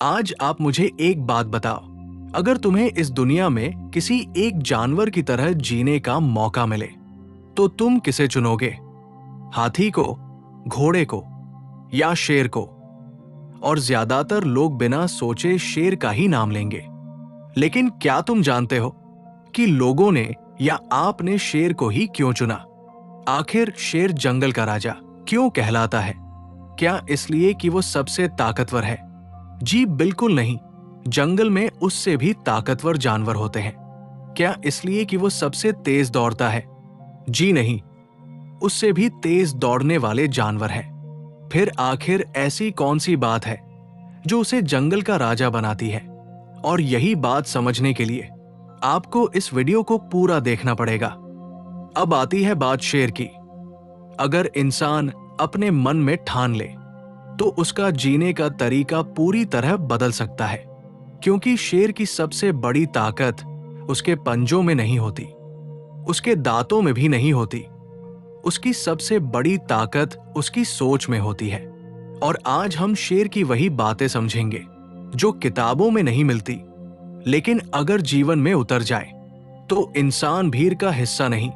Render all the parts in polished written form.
आज आप मुझे एक बात बताओ, अगर तुम्हें इस दुनिया में किसी एक जानवर की तरह जीने का मौका मिले, तो तुम किसे चुनोगे? हाथी को, घोड़े को या शेर को? और ज्यादातर लोग बिना सोचे शेर का ही नाम लेंगे। लेकिन क्या तुम जानते हो कि लोगों ने या आपने शेर को ही क्यों चुना? आखिर शेर जंगल का राजा क्यों कहलाता है? क्या इसलिए कि वो सबसे ताकतवर है? जी बिल्कुल नहीं। जंगल में उससे भी ताकतवर जानवर होते हैं। क्या इसलिए कि वो सबसे तेज दौड़ता है? जी नहीं, उससे भी तेज दौड़ने वाले जानवर हैं। फिर आखिर ऐसी कौन सी बात है जो उसे जंगल का राजा बनाती है? और यही बात समझने के लिए आपको इस वीडियो को पूरा देखना पड़ेगा। अब आती है बात शेर की। अगर इंसान अपने मन में ठान ले, तो उसका जीने का तरीका पूरी तरह बदल सकता है। क्योंकि शेर की सबसे बड़ी ताकत उसके पंजों में नहीं होती, उसके दांतों में भी नहीं होती। उसकी सबसे बड़ी ताकत उसकी सोच में होती है। और आज हम शेर की वही बातें समझेंगे जो किताबों में नहीं मिलती, लेकिन अगर जीवन में उतर जाए तो इंसान भीड़ का हिस्सा नहीं,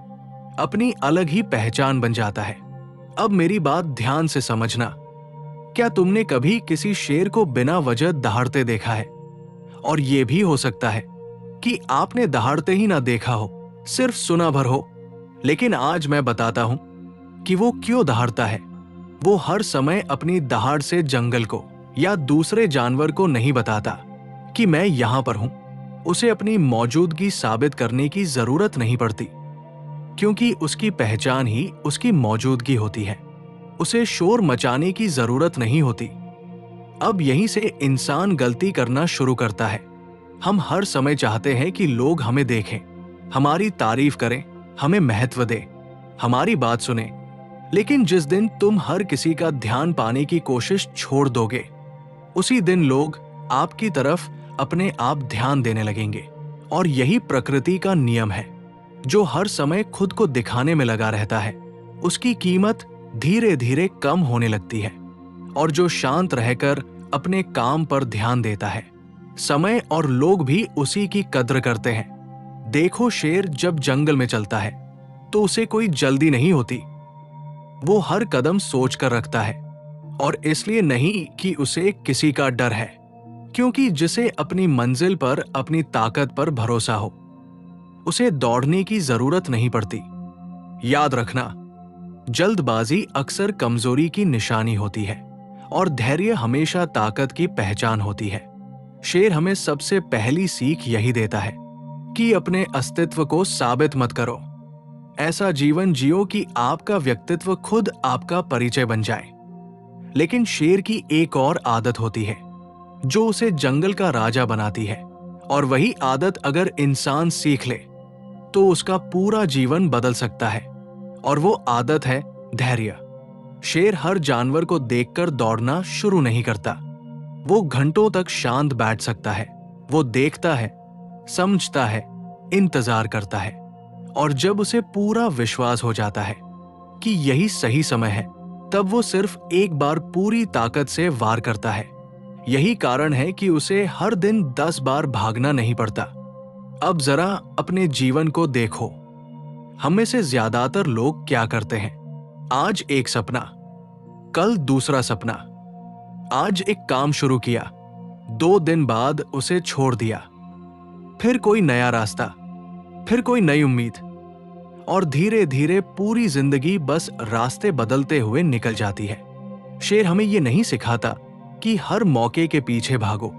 अपनी अलग ही पहचान बन जाता है। अब मेरी बात ध्यान से समझना। क्या तुमने कभी किसी शेर को बिना वजह दहाड़ते देखा है? और यह भी हो सकता है कि आपने दहाड़ते ही ना देखा हो, सिर्फ सुना भर हो। लेकिन आज मैं बताता हूं कि वो क्यों दहाड़ता है। वो हर समय अपनी दहाड़ से जंगल को या दूसरे जानवर को नहीं बताता कि मैं यहां पर हूं। उसे अपनी मौजूदगी साबित करने की जरूरत नहीं पड़ती, क्योंकि उसकी पहचान ही उसकी मौजूदगी होती है। उसे शोर मचाने की जरूरत नहीं होती। अब यहीं से इंसान गलती करना शुरू करता है। हम हर समय चाहते हैं कि लोग हमें देखें, हमारी तारीफ करें, हमें महत्व दें, हमारी बात सुने। लेकिन जिस दिन तुम हर किसी का ध्यान पाने की कोशिश छोड़ दोगे, उसी दिन लोग आपकी तरफ अपने आप ध्यान देने लगेंगे। और यही प्रकृति का नियम है। जो हर समय खुद को दिखाने में लगा रहता है, उसकी कीमत धीरे धीरे कम होने लगती है। और जो शांत रहकर अपने काम पर ध्यान देता है, समय और लोग भी उसी की कद्र करते हैं। देखो, शेर जब जंगल में चलता है तो उसे कोई जल्दी नहीं होती। वो हर कदम सोच कर रखता है, और इसलिए नहीं कि उसे किसी का डर है, क्योंकि जिसे अपनी मंजिल पर अपनी ताकत पर भरोसा हो, उसे दौड़ने की जरूरत नहीं पड़ती। याद रखना, जल्दबाजी अक्सर कमजोरी की निशानी होती है और धैर्य हमेशा ताकत की पहचान होती है। शेर हमें सबसे पहली सीख यही देता है कि अपने अस्तित्व को साबित मत करो। ऐसा जीवन जियो कि आपका व्यक्तित्व खुद आपका परिचय बन जाए। लेकिन शेर की एक और आदत होती है जो उसे जंगल का राजा बनाती है, और वही आदत अगर इंसान सीख ले तो उसका पूरा जीवन बदल सकता है। और वो आदत है धैर्य। शेर हर जानवर को देखकर दौड़ना शुरू नहीं करता। वो घंटों तक शांत बैठ सकता है। वो देखता है, समझता है, इंतजार करता है। और जब उसे पूरा विश्वास हो जाता है कि यही सही समय है, तब वो सिर्फ एक बार पूरी ताकत से वार करता है। यही कारण है कि उसे हर दिन 10 बार भागना नहीं पड़ता। अब जरा अपने जीवन को देखो। हम में से ज्यादातर लोग क्या करते हैं? आज एक सपना, कल दूसरा सपना। आज एक काम शुरू किया, 2 दिन बाद उसे छोड़ दिया। फिर कोई नया रास्ता, फिर कोई नई उम्मीद, और धीरे धीरे पूरी जिंदगी बस रास्ते बदलते हुए निकल जाती है। शेर हमें ये नहीं सिखाता कि हर मौके के पीछे भागो।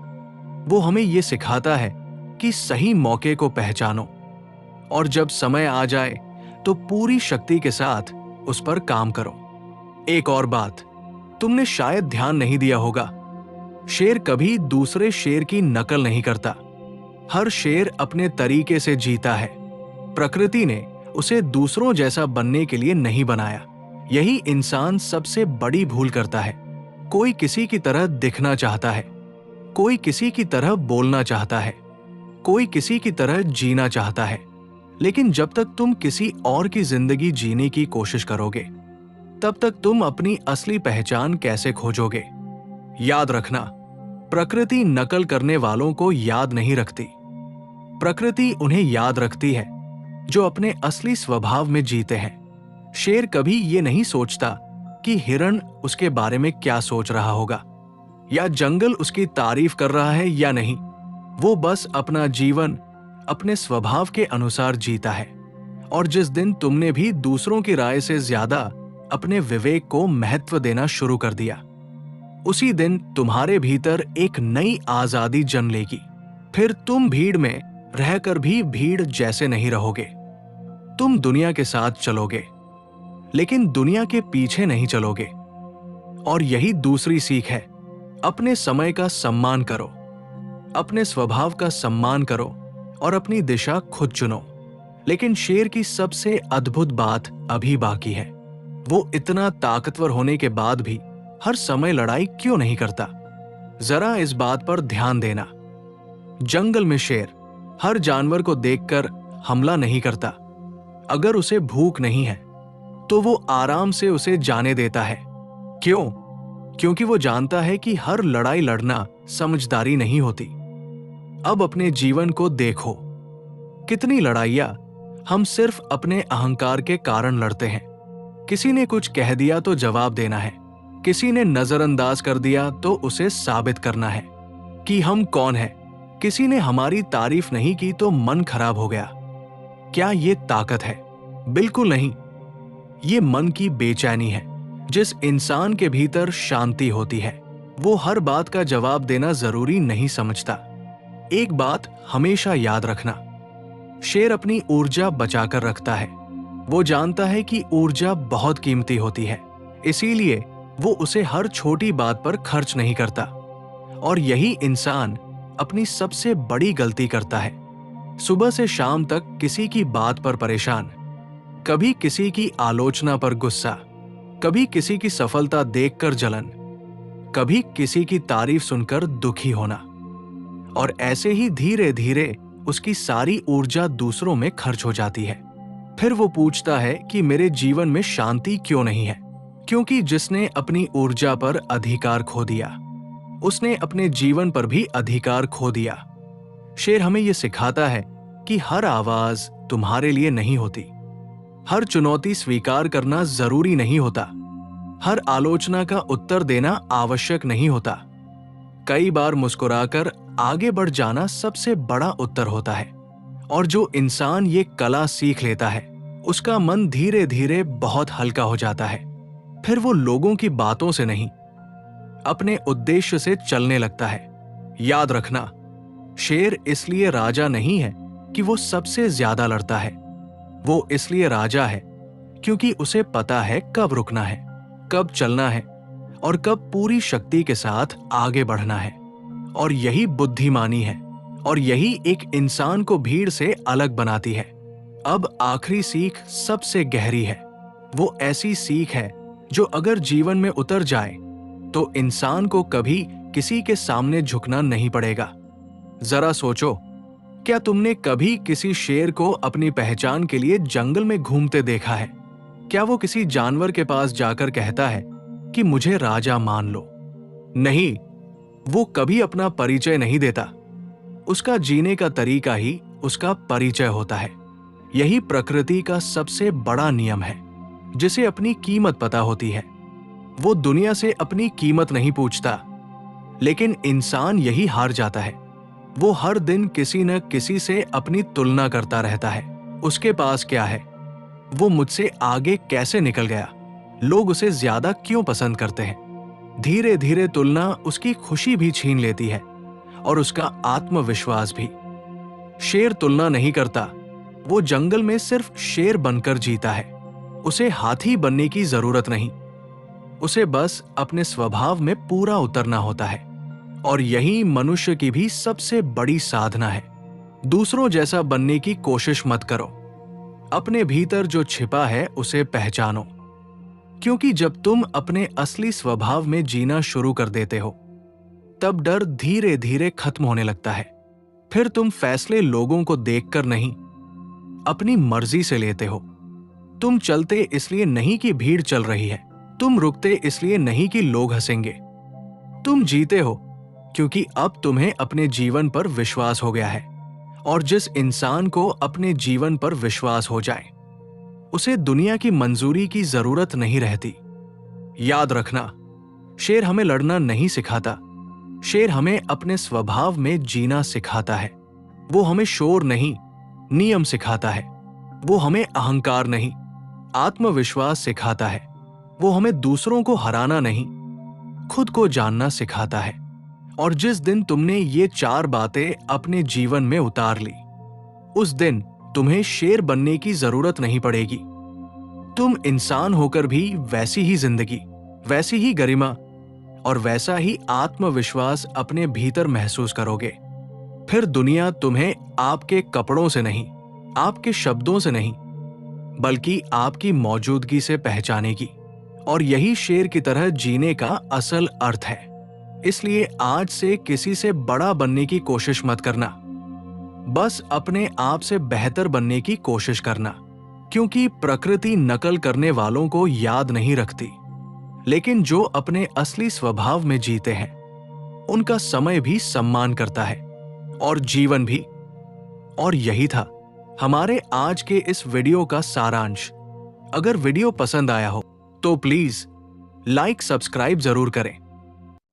वो हमें ये सिखाता है कि सही मौके को पहचानो, और जब समय आ जाए तो पूरी शक्ति के साथ उस पर काम करो। एक और बात तुमने शायद ध्यान नहीं दिया होगा, शेर कभी दूसरे शेर की नकल नहीं करता। हर शेर अपने तरीके से जीता है। प्रकृति ने उसे दूसरों जैसा बनने के लिए नहीं बनाया। यही इंसान सबसे बड़ी भूल करता है। कोई किसी की तरह दिखना चाहता है, कोई किसी की तरह बोलना चाहता है, कोई किसी की तरह जीना चाहता है। लेकिन जब तक तुम किसी और की जिंदगी जीने की कोशिश करोगे, तब तक तुम अपनी असली पहचान कैसे खोजोगे? याद रखना, प्रकृति नकल करने वालों को याद नहीं रखती। प्रकृति उन्हें याद रखती है जो अपने असली स्वभाव में जीते हैं। शेर कभी ये नहीं सोचता कि हिरण उसके बारे में क्या सोच रहा होगा या जंगल उसकी तारीफ कर रहा है या नहीं। वो बस अपना जीवन अपने स्वभाव के अनुसार जीता है। और जिस दिन तुमने भी दूसरों की राय से ज्यादा अपने विवेक को महत्व देना शुरू कर दिया, उसी दिन तुम्हारे भीतर एक नई आजादी जन्म लेगी। फिर तुम भीड़ में रहकर भी भीड़ जैसे नहीं रहोगे। तुम दुनिया के साथ चलोगे, लेकिन दुनिया के पीछे नहीं चलोगे। और यही दूसरी सीख है, अपने समय का सम्मान करो, अपने स्वभाव का सम्मान करो और अपनी दिशा खुद चुनो। लेकिन शेर की सबसे अद्भुत बात अभी बाकी है। वो इतना ताकतवर होने के बाद भी हर समय लड़ाई क्यों नहीं करता? जरा इस बात पर ध्यान देना। जंगल में शेर हर जानवर को देखकर हमला नहीं करता। अगर उसे भूख नहीं है तो वो आराम से उसे जाने देता है। क्यों? क्योंकि वो जानता है कि हर लड़ाई लड़ना समझदारी नहीं होती। अब अपने जीवन को देखो, कितनी लड़ाइयां हम सिर्फ अपने अहंकार के कारण लड़ते हैं। किसी ने कुछ कह दिया तो जवाब देना है, किसी ने नजरअंदाज कर दिया तो उसे साबित करना है कि हम कौन हैं। किसी ने हमारी तारीफ नहीं की तो मन खराब हो गया। क्या ये ताकत है? बिल्कुल नहीं। ये मन की बेचैनी है। जिस इंसान के भीतर शांति होती है वो हर बात का जवाब देना जरूरी नहीं समझता। एक बात हमेशा याद रखना, शेर अपनी ऊर्जा बचाकर रखता है। वो जानता है कि ऊर्जा बहुत कीमती होती है, इसीलिए वो उसे हर छोटी बात पर खर्च नहीं करता। और यही इंसान अपनी सबसे बड़ी गलती करता है। सुबह से शाम तक किसी की बात पर परेशान, कभी किसी की आलोचना पर गुस्सा, कभी किसी की सफलता देखकर जलन, कभी किसी की तारीफ सुनकर दुखी होना। और ऐसे ही धीरे धीरे उसकी सारी ऊर्जा दूसरों में खर्च हो जाती है। फिर वो पूछता है कि मेरे जीवन में शांति क्यों नहीं है? क्योंकि जिसने अपनी ऊर्जा पर अधिकार खो दिया, उसने अपने जीवन पर भी अधिकार खो दिया। शेर हमें यह सिखाता है कि हर आवाज तुम्हारे लिए नहीं होती, हर चुनौती स्वीकार करना जरूरी नहीं होता, हर आलोचना का उत्तर देना आवश्यक नहीं होता। कई बार मुस्कुराकर आगे बढ़ जाना सबसे बड़ा उत्तर होता है। और जो इंसान ये कला सीख लेता है उसका मन धीरे धीरे बहुत हल्का हो जाता है। फिर वो लोगों की बातों से नहीं, अपने उद्देश्य से चलने लगता है। याद रखना, शेर इसलिए राजा नहीं है कि वो सबसे ज्यादा लड़ता है। वो इसलिए राजा है क्योंकि उसे पता है कब रुकना है, कब चलना है और कब पूरी शक्ति के साथ आगे बढ़ना है। और यही बुद्धिमानी है और यही एक इंसान को भीड़ से अलग बनाती है। अब आखिरी सीख सबसे गहरी है। वो ऐसी सीख है जो अगर जीवन में उतर जाए तो इंसान को कभी किसी के सामने झुकना नहीं पड़ेगा। जरा सोचो, क्या तुमने कभी किसी शेर को अपनी पहचान के लिए जंगल में घूमते देखा है? क्या वो किसी जानवर के पास जाकर कहता है कि मुझे राजा मान लो? नहीं, वो कभी अपना परिचय नहीं देता। उसका जीने का तरीका ही उसका परिचय होता है। यही प्रकृति का सबसे बड़ा नियम है, जिसे अपनी कीमत पता होती है। वो दुनिया से अपनी कीमत नहीं पूछता, लेकिन इंसान यही हार जाता है। वो हर दिन किसी न किसी से अपनी तुलना करता रहता है। उसके पास क्या है? वो मुझसे आगे कैसे निकल गया? लोग उसे ज्यादा क्यों पसंद करते हैं? धीरे धीरे तुलना उसकी खुशी भी छीन लेती है और उसका आत्मविश्वास भी। शेर तुलना नहीं करता, वो जंगल में सिर्फ शेर बनकर जीता है। उसे हाथी बनने की जरूरत नहीं, उसे बस अपने स्वभाव में पूरा उतरना होता है। और यही मनुष्य की भी सबसे बड़ी साधना है। दूसरों जैसा बनने की कोशिश मत करो, अपने भीतर जो छिपा है उसे पहचानो। क्योंकि जब तुम अपने असली स्वभाव में जीना शुरू कर देते हो, तब डर धीरे धीरे खत्म होने लगता है। फिर तुम फैसले लोगों को देखकर नहीं, अपनी मर्जी से लेते हो। तुम चलते इसलिए नहीं कि भीड़ चल रही है, तुम रुकते इसलिए नहीं कि लोग हंसेंगे। तुम जीते हो क्योंकि अब तुम्हें अपने जीवन पर विश्वास हो गया है, और जिस इंसान को अपने जीवन पर विश्वास हो जाए उसे दुनिया की मंजूरी की जरूरत नहीं रहती। याद रखना, शेर हमें लड़ना नहीं सिखाता, शेर हमें अपने स्वभाव में जीना सिखाता है। वो हमें शोर नहीं, नियम सिखाता है। वो हमें अहंकार नहीं, आत्मविश्वास सिखाता है। वो हमें दूसरों को हराना नहीं, खुद को जानना सिखाता है। और जिस दिन तुमने ये 4 बातें अपने जीवन में उतार ली, उस दिन तुम्हें शेर बनने की जरूरत नहीं पड़ेगी। तुम इंसान होकर भी वैसी ही जिंदगी, वैसी ही गरिमा और वैसा ही आत्मविश्वास अपने भीतर महसूस करोगे। फिर दुनिया तुम्हें आपके कपड़ों से नहीं, आपके शब्दों से नहीं, बल्कि आपकी मौजूदगी से पहचानेगी। और यही शेर की तरह जीने का असल अर्थ है। इसलिए आज से किसी से बड़ा बनने की कोशिश मत करना, बस अपने आप से बेहतर बनने की कोशिश करना। क्योंकि प्रकृति नकल करने वालों को याद नहीं रखती, लेकिन जो अपने असली स्वभाव में जीते हैं उनका समय भी सम्मान करता है, और जीवन भी। और यही था हमारे आज के इस वीडियो का सारांश। अगर वीडियो पसंद आया हो तो प्लीज लाइक सब्सक्राइब जरूर करें।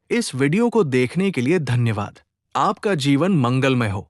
इस वीडियो को देखने के लिए धन्यवाद। आपका जीवन मंगलमय हो।